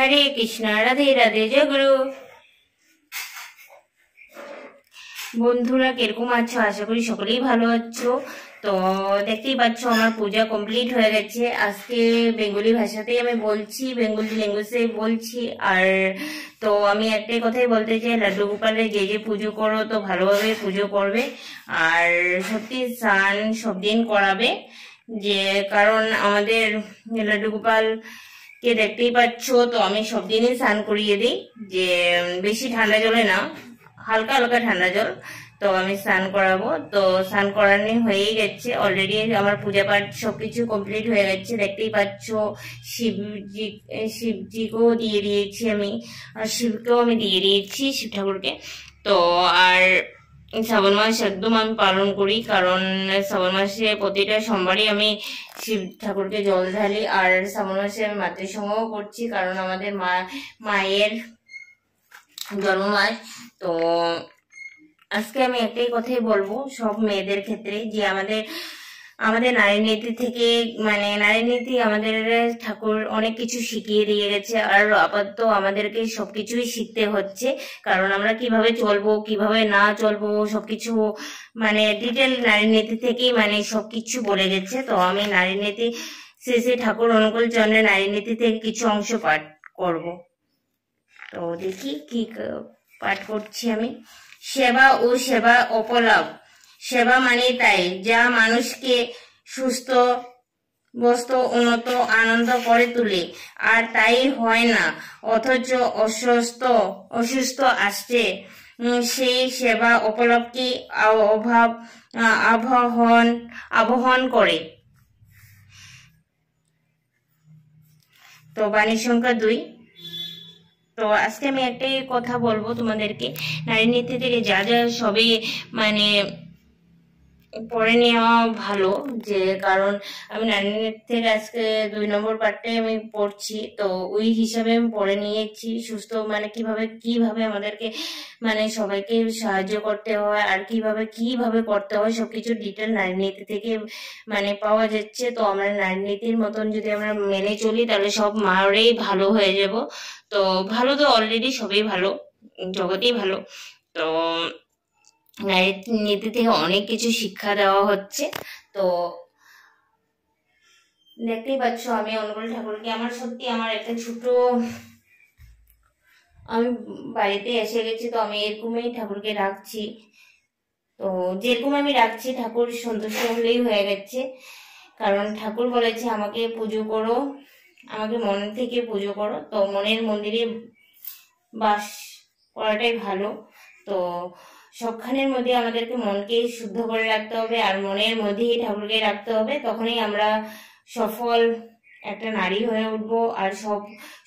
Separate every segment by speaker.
Speaker 1: হরে কৃষ্ণ, রাধে রাধে, জয় গুরু। বন্ধুরা কিরকম আছো? আশা করি সকলেই ভালো আছো। তো দেখতেই পাচ্ছ আমার পূজা কমপ্লিট হয়ে গেছে। আজকে বেঙ্গলি ভাষাতেই আমি বলছি, বেঙ্গলি ল্যাঙ্গুয়েজে বলছি। আর তো আমি একটাই কথাই বলতে চাই, লাড্ডু গোপালের যে যে পুজো করো তো ভালোভাবে পুজো করবে, আর সত্যি স্নান সব দিন করাবে। যে কারণ আমাদের লাড্ডু গোপাল কে দেখতেই পাচ্ছ, তো আমি সব দিনই স্নান করিয়ে দিই। যে বেশি ঠান্ডা জলে না, হালকা হালকা ঠান্ডা জল, তো আমি স্নান করাবো। তো স্নান করানো হয়েই গেছে অলরেডি, আমার পূজা পাঠ সবকিছু কমপ্লিট হয়ে গেছে। দেখতেই পাচ্ছ শিবজিকেও দিয়ে দিয়েছি আমি, আর শিবকেও আমি দিয়ে দিয়েছি, শিব ঠাকুরকে। তো আর শ্রাবণ মাস একদম আমি পালন করি, কারণ শ্রাবণ মাসে প্রতিটা সোমবারই আমি শিব ঠাকুরকে জল ঢালি। আর শ্রাবণ মাসে আমি মাতৃসঙ্গও করছি, কারণ আমাদের মায়ের জন্ম মাস। তো আজকে আমি একটাই কথাই বলবো সব মেয়েদের ক্ষেত্রে, যে আমাদের নারী নীতি থেকে, মানে নারী নীতি আমাদের ঠাকুর অনেক কিছু শিখিয়ে দিয়ে গেছে, আর আপাতত আমাদেরকে সবকিছুই শিখতে হচ্ছে। কারণ আমরা কিভাবে চলবো, কিভাবে না চলবো, সবকিছু মানে ডিটেল নারী নীতি থেকেই মানে সবকিছু বলে গেছে। তো আমি নারী নীতি শ্রী ঠাকুর অনুকূল চন্দ্রের নারী নীতি থেকে কিছু অংশ পাঠ করব। তো দেখি কি পাঠ করছি আমি। সেবা ও সেবা অপলাভ। সেবা মানে তাই যা মানুষকে সুস্থ, বস্ত, উন্নত, আনন্দ করে তোলে, আর তাই হয় না অথচ অসুস্থ আসছে সেই সেবা অপলাভকে আবহন করে। তো বাণী সংখ্যা 2। তো আজকে আমি একটাই কথা বলবো তোমাদেরকে, নারী নীতি থেকে যা যা সবই মানে পড়ে নেওয়া ভালো। যে কারণ আমি নারী নীতি থেকে আজকে 2 নম্বর পার্টে আমি পড়ছি, তো ওই হিসাবে আমি পড়ে নিয়েছি। সুস্থ মানে কিভাবে আমাদেরকে মানে সবাইকে সাহায্য করতে হয়, আর কিভাবে করতে হয়, সবকিছু ডিটেল নারী নীতি থেকে মানে পাওয়া যাচ্ছে। তো আমরা নারী নীতির মতন যদি আমরা মেনে চলি, তাহলে সব মায়েরই ভালো হয়ে যাব। তো ভালো তো অলরেডি সবই ভালো, জগতেই ভালো। তো নারী নীতি থেকে অনেক কিছু শিক্ষা দেওয়া হচ্ছে। তো দেখতেই পাচ্ছ আমি অনুকূল ঠাকুরকে, আমার একটা ছোট, আমি বাড়িতে এসে গেছি, তো আমি এরকমই ঠাকুরকে রাখছি। তো যেরকম আমি রাখছি ঠাকুর সন্তুষ্ট হলেই হয়ে গেছে। কারণ ঠাকুর বলেছে আমাকে পুজো করো, আমাকে মন থেকে পুজো করো। তো মনের মন্দিরে বাস করাটাই ভালো। তো সবখানের মধ্যে আমাদেরকে মনকে শুদ্ধ করে রাখতে হবে, আর মনের মধ্যেই ঠাকুরকে রাখতে হবে। তখনই আমরা সফল একটা নারী হয়ে উঠবো, আর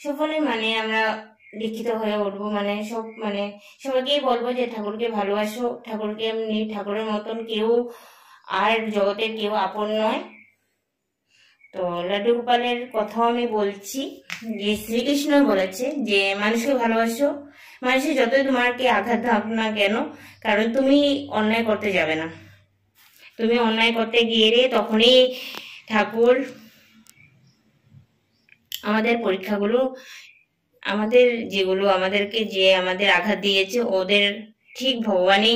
Speaker 1: সফলে মানে আমরা দীক্ষিত হয়ে উঠবো। মানে সবাইকেই বলবো যে ঠাকুরকে ভালোবাসো, ঠাকুরকে এমনি ঠাকুরের মতন কেউ আর জগতের কেউ আপন নয়। তো লাড্ডু গোপালের কথাও আমি বলছি, যে শ্রীকৃষ্ণ বলেছে যে মানুষকে ভালোবাসো, মানুষের যতই তোমাকে আঘাত দাও না কেন, কারণ তুমি অন্যায় করতে যাবে না। তুমি অন্যায় করতে গিয়ে তখনই ঠাকুর আমাদের পরীক্ষাগুলো, আমাদেরকে যে আমাদের আঘাত দিয়েছে, ওদের ঠিক ভগবানই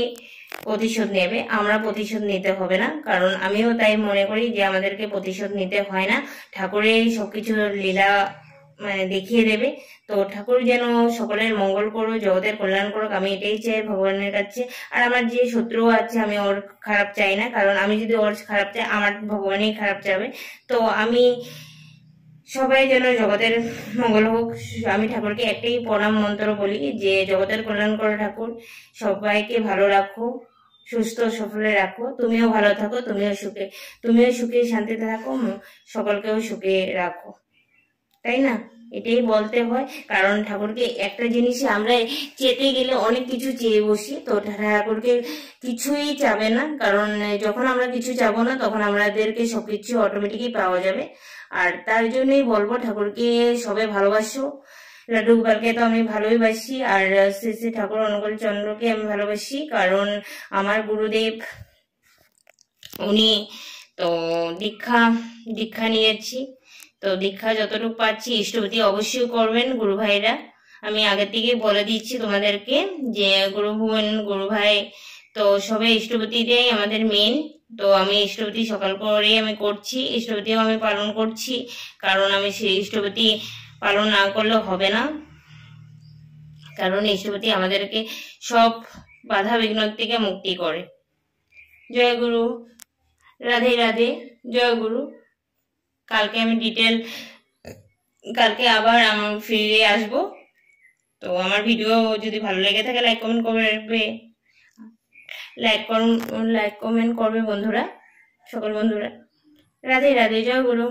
Speaker 1: প্রতিশোধ নেবে, আমরা প্রতিশোধ নিতে হবে না। কারণ আমিও তাই মনে করি যে আমাদেরকে প্রতিশোধ নিতে হয় না, ঠাকুরের সবকিছু লীলা মানে দেখিয়ে দেবে। তো ঠাকুর যেন সকলের মঙ্গল করুক, জগতের কল্যাণ করুক, আমি এটাই চাই ভগবানের কাছে। আর আমার যে শত্রু আছে আমি ওর খারাপ চাই না, কারণ আমি যদি ওর খারাপ চাই, আমার ভগবানই খারাপ চাবে। তো আমি সবাই যেন জগতের মঙ্গল হোক। আমি ঠাকুরকে একটাই প্রণাম মন্ত্র বলি, যে জগতের কল্যাণ করো ঠাকুর, সবাইকে ভালো রাখো, সুস্থ সফলে রাখো, তুমিও ভালো থাকো, তুমিও সুখে শান্তিতে থাকো, সকলকেও সুখে রাখো। তাই না? এটাই বলতে হয়। কারণ ঠাকুরকে একটা জিনিসে আমরা চেতে গেলে অনেক কিছু চেয়ে বসি, তো ঠাকুরকে কিছুই চাবে না। কারণ যখন আমরা কিছু চাবো না, তখন আমাদেরকে সবকিছু অটোমেটিকই পাওয়া যাবে। আর তার জন্যই বলবো ঠাকুরকে সবাই ভালোবাসো। লাড্ডু গোপালকে তো আমি ভালোই বাসি, আর শ্রী ঠাকুর অনুকূল চন্দ্রকে আমি ভালোবাসি, কারণ আমার গুরুদেব উনি। তো দীক্ষা নিয়েছি, তো দীক্ষা যতটুকু পাচ্ছি ইষ্টপতি অবশ্যই করবেন গুরু ভাইরা। আমি আগে থেকে বলে দিচ্ছি তোমাদেরকে যে গুরু বোন গুরু ভাই তো সবাই ইষ্টপতিটাই আমাদের মেন। তো আমি ইষ্টপতি সকাল করে আমি করছি, ইষ্টপতিও আমি পালন করছি, কারণ আমি সেই ইষ্টপতি পালন না করলে হবে না। কারণ ইষ্টপতি আমাদেরকে সব বাধা বিঘ্ন থেকে মুক্তি করে। জয় গুরু, রাধে রাধে, জয় গুরু। কালকে আমি কালকে আবার আমি ফিরে আসবো। তো আমার ভিডিও যদি ভালো লেগে থাকে লাইক কমেন্ট করবে, লাইক কমেন্ট করবে বন্ধুরা, সকল বন্ধুরা। রাধে রাধে, জয় গুরু।